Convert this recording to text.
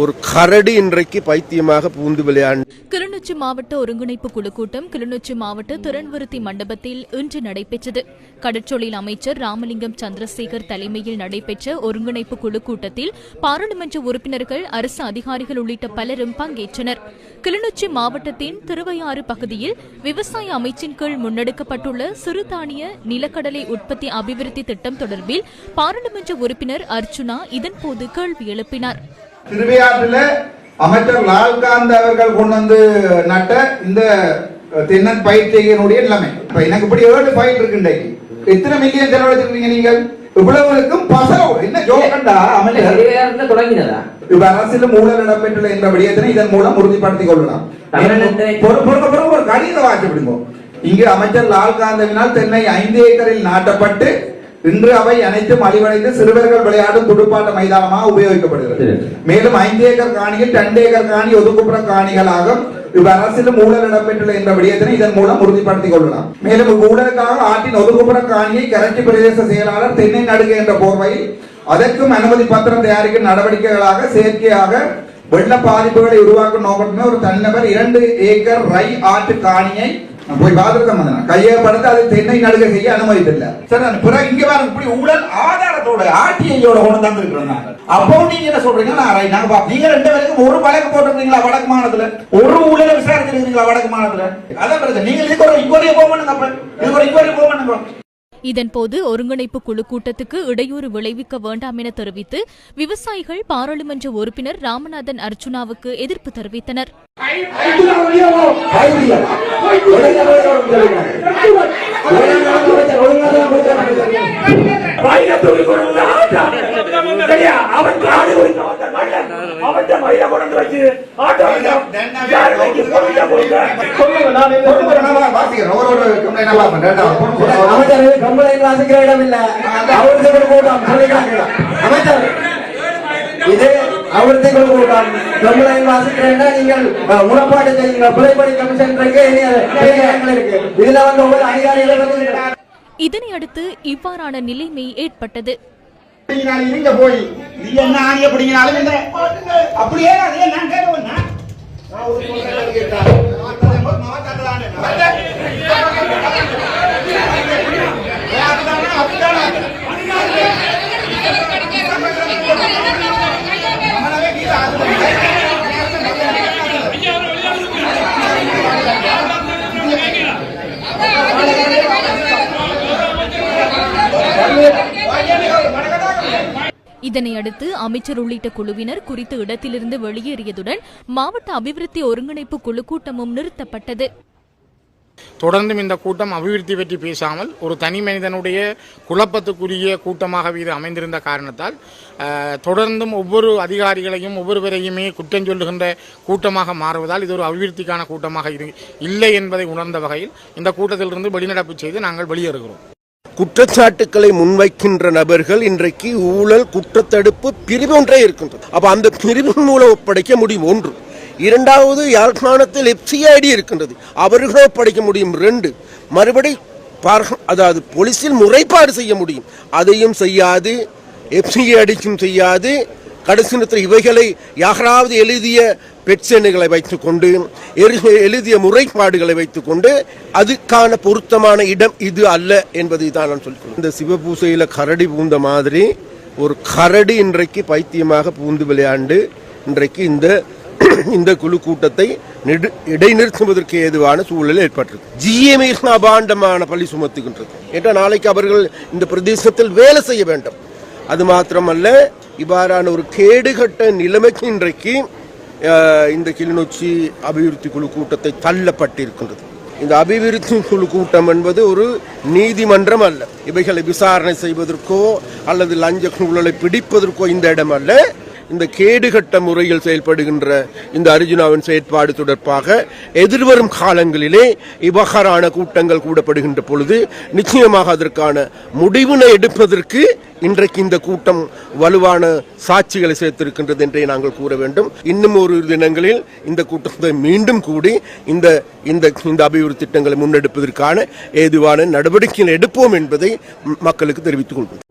ஒரு கரடி இன்றைக்கு பைத்தியமாக பூந்து விளையாண்டு. கிளிநொச்சி மாவட்ட ஒருங்கிணைப்பு குழு கூட்டம் கிளிநொச்சி மாவட்ட திறன்விருத்தி மண்டபத்தில் இன்று நடைபெற்றது. கடற்றொழில் அமைச்சர் ராமலிங்கம் சந்திரசேகர் தலைமையில் நடைபெற்ற ஒருங்கிணைப்பு குழு கூட்டத்தில் பாராளுமன்ற உறுப்பினர்கள், அரசு அதிகாரிகள் உள்ளிட்ட பலரும் பங்கேற்றனர். கிளிநொச்சி மாவட்டத்தின் திருவையாறு பகுதியில் விவசாய அமைச்சின் கீழ் முன்னெடுக்கப்பட்டுள்ள சிறுதானிய நிலக்கடலை உற்பத்தி அபிவிருத்தி திட்டம் தொடர்பில் பாராளுமன்ற உறுப்பினர் அர்ச்சுனா இதன்போது கேள்வி எழுப்பினார். திருவையாற்றில் அமைச்சர் லால்காந்த் அவர்கள் கொண்டு வந்து நட்ட இந்த தென்னன் பயிர் செய்கையினுடைய நிலைமை இப்ப எனக்கு இப்படி 7 பயிர் இருக்கு. எத்தனை மில்லியன் செலவழிச்சிருக்கீங்க நீங்கள்? இவ்வளவுக்கும் பசங்க என்ன ஜோக்கண்டா அமைச்சர் தொடங்கினதா? இப்ப அரசியல் ஊழல் இடம்பெற்றுள்ள என்ற விடயத்தினை இதன் மூலம் உறுதிப்படுத்திக் கொள்ளலாம். ஒரு கடித வாசிப்படுங்க. இங்கு அமைச்சர் லால்காந்தவினால் தென்னை 5 ஏக்கரில் நாட்டப்பட்டு இன்று அவை அனைத்தும் அழிவடைந்து சிறுவர்கள் விளையாடும் துடுப்பாட்ட மைதானமாக உபயோகிக்கப்படுகிறது. மேலும் 5 ஏக்கர் காணியில் 2 ஏக்கர் காணி ஒதுக்குப்புற காணிகளாக அரசிலும் ஊழல் இடம்பெற்றுள்ள என்ற விடயத்தினை இதன் மூலம் உறுதிப்படுத்திக் கொள்ளலாம். மேலும் ஊழலுக்காக ஆற்றின் ஒதுக்குப்புற காணியை கரச்சி பிரதேச செயலாளர் தென்னை நடுகை என்ற போர்வையில் அதற்கும் அனுமதி பத்திரம் தயாரிக்கும் நடவடிக்கைகளாக செயற்கையாக வெள்ள பாதிப்புகளை உருவாக்கும் நோக்கத்துமே ஒரு தனிநபர் 2 ஏக்கர் ரை ஆற்று காணியை போய் பாத்துருக்க கையப்படுத்த அதை தென்னை நடுகை செய்ய அனுமதித்தில்லை. பிறகு இங்க வர இப்படி ஊழல் ஆதாரத்தோட ஆர்டிஐயோட கொண்டு தான் இருக்கிறோம். அப்போ நீங்க என்ன சொல்றீங்க? நீங்க 2 பேருக்கும் ஒரு வழக்கு போட்டிருக்கீங்களா வடக்கு மாநிலத்துல? ஒரு ஊழலை விசாரிச்சிருக்கீங்களா வடக்கு மாநிலத்துல? அதான் பிரச்சனை. நீங்க இதுக்கு ஒரு இன்கொயரி போக. இதன்போது ஒருங்கிணைப்பு குழு கூட்டத்துக்கு இடையூறு விளைவிக்க வேண்டாம் என தெரிவித்து விவசாயிகள் பாராளுமன்ற உறுப்பினர் ராமநாதன் அர்ச்சுனாவுக்கு எதிர்ப்பு தெரிவித்தனர். நீங்கள் முறைப்பாடு செய்யுங்க. பிழைப்படி கமிஷன் இதனை அடுத்து இவ்வாறான நிலைமை ஏற்பட்டது. போய் என்ன ஆணிய பிடிங்கினாலும் அப்படியே இதனையடுத்து அமைச்சர் உள்ளிட்ட குழுவினர் குறித்த இடத்திலிருந்து வெளியேறியதுடன் மாவட்ட அபிவிருத்தி ஒருங்கிணைப்பு குழு கூட்டமும் நிறுத்தப்பட்டது. தொடர்ந்தும் இந்த கூட்டம் அபிவிருத்தி பற்றி பேசாமல் ஒரு தனி மனிதனுடைய குழப்பத்துக்குரிய கூட்டமாக இது அமைந்திருந்த காரணத்தால் தொடர்ந்தும் ஒவ்வொரு அதிகாரிகளையும் ஒவ்வொருவரையுமே குற்றம் சொல்லுகின்ற கூட்டமாக மாறுவதால் இது ஒரு அபிவிருத்திக்கான கூட்டமாக இல்லை என்பதை உணர்ந்த வகையில் இந்த கூட்டத்திலிருந்து வெளிநடப்பு செய்து நாங்கள் வெளியேறுகிறோம். குற்றச்சாட்டுக்களை முன்வைக்கின்ற நபர்கள் இன்றைக்கு ஊழல் குற்றத்தடுப்பு பிரிவு ஒன்றே இருக்கின்றது. அப்ப அந்த பிரிவின் மூலம் ஒப்படைக்க முடியும். 1. 2வது யாழ்ப்பாணத்தில் FCID இருக்கின்றது, அவர்களும் ஒப்படைக்க முடியும். 2 மறுபடி அதாவது போலீசில் முறைப்பாடு செய்ய முடியும், அதையும் செய்யாது. FCIDக்கும் செய்யாது. கடைசி நேரத்தில் இவைகளை யாராவது எழுதிய பெட்சென்னுகளை வைத்துக் கொண்டு எழுதிய முறைப்பாடுகளை வைத்துக் கொண்டு அதுக்கான பொருத்தமான இடம் இது அல்ல என்பதை தான் நான் சொல்கிறேன். இந்த சிவபூசையில கரடி பூந்த மாதிரி ஒரு கரடி இன்றைக்கு பைத்தியமாக பூந்து விளையாண்டு இன்றைக்கு இந்த குழு கூட்டத்தை இடைநிறுத்துவதற்கு ஏதுவான சூழல் ஏற்பட்டது. GMA அபாண்டமான பழி சுமத்துகின்றது. ஏற்ற நாளைக்கு அவர்கள் இந்த பிரதேசத்தில் வேலை செய்ய வேண்டும். அது மாத்திரமல்ல, இவ்வாறான ஒரு கேடுகட்ட நிலைமைக்கு இன்றைக்கு இந்த கிளிநொச்சி அபிவிருத்தி குழு கூட்டத்தை தள்ளப்பட்டிருக்கின்றது. இந்த அபிவிருத்தி குழு கூட்டம் என்பது ஒரு நீதிமன்றம் அல்ல. இவைகளை விசாரணை செய்வதற்கோ அல்லது லஞ்ச ஊழலை பிடிப்பதற்கோ இந்த இடம் அல்ல. இந்த கேடுகட்ட முறையில் செயல்படுகின்ற இந்த அர்ஜுனாவின் செயற்பாடு தொடர்பாக எதிர்வரும் காலங்களிலே இவ்வகாரான கூட்டங்கள் கூடப்படுகின்ற பொழுது நிச்சயமாக அதற்கான முடிவினை எடுப்பதற்கு இன்றைக்கு இந்த கூட்டம் வலுவான சாட்சிகளை சேர்த்திருக்கின்றது என்றே நாங்கள் கூற வேண்டும். இன்னும் ஒரு தினங்களில் இந்த கூட்டத்தை மீண்டும் கூடி இந்த அபிவிருத்தி திட்டங்களை முன்னெடுப்பதற்கான ஏதுவான நடவடிக்கைகள் எடுப்போம் என்பதை மக்களுக்கு தெரிவித்துக் கொள்கிறோம்.